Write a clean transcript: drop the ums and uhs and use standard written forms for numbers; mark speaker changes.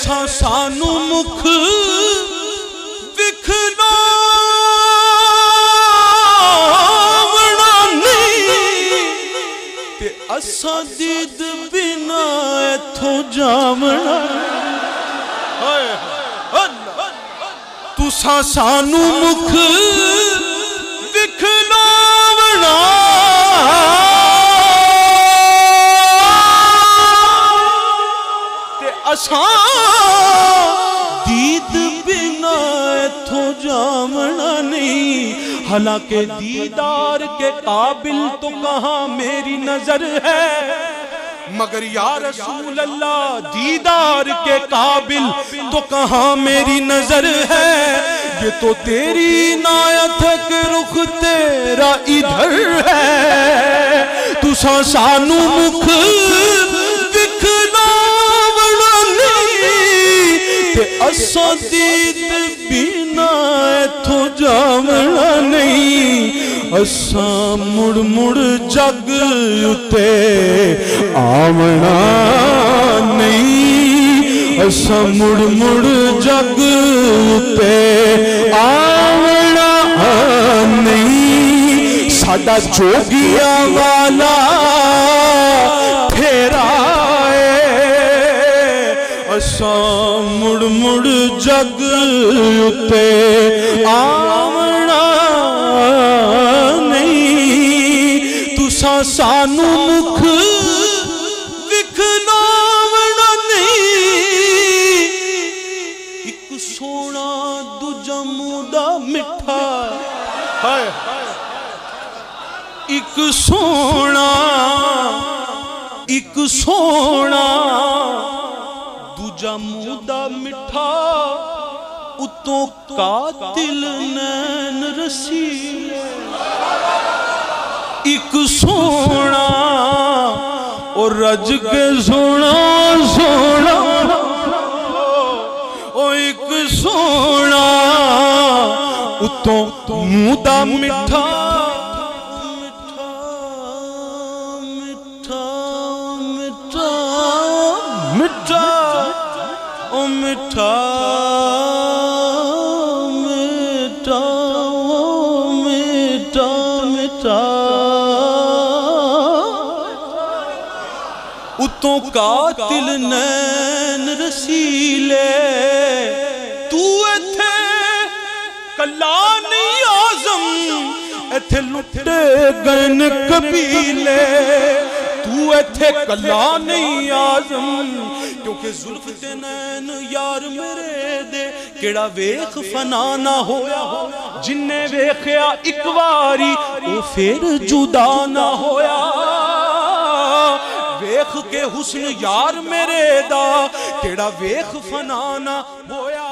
Speaker 1: तुसां सानू मुख विखनावना नहीं ते असां दीद बिना इथों जावना। तुसां सानू मुख विखनावना ते असां दीद बिना इथों जावना नहीं। हालांकि दीदार के काबिल तो कहाँ मेरी नजर है, मगर या रसूल अल्लाह दीदार के काबिल तो कहाँ मेरी नजर है। ये तो तेरी इनायत है कि रुख तेरा इधर है। तुसां सानू मुख विखनावना नहीं ते असां दीद बिना इथों जावना नहीं। असां मुड़ मुड़ जग उते आवना नहीं, असां मुड़ मुड़ जग उते आवना नहीं। साडा जोगिया वाला फेरा है, असां मुड़ मुड़ जग उते आवना नहीं। तुसां सानू मुख विखनावना नहीं। एक सोना दूजा मूंदा मिठा, एक सोना दूजा मूंदा मिठा, उतों कातिल नैन रसीले। एक सोना और रज के सोना सोना, ओ एक सोना उतों मूंदा मिठा। मिठा मिठा मिठा ओ मिठा मिठा ओ मिठा मिठा, उतों कातिल नैन रसीले। तू इत्थे कल्ला नहीं आज़म, इत्थे लुटे गए कबीले। तू इत्थे कल्ला नहीं आज़म, क्योंकि जुल्फ ते नैन यार मेरे दे केड़ा वेख फना ना होया। जिन्ने वेख्या इक वारी ओ फिर जुदा ना होया। वेख के हुस्न यार मेरे दा केड़ा वेख फना ना होया।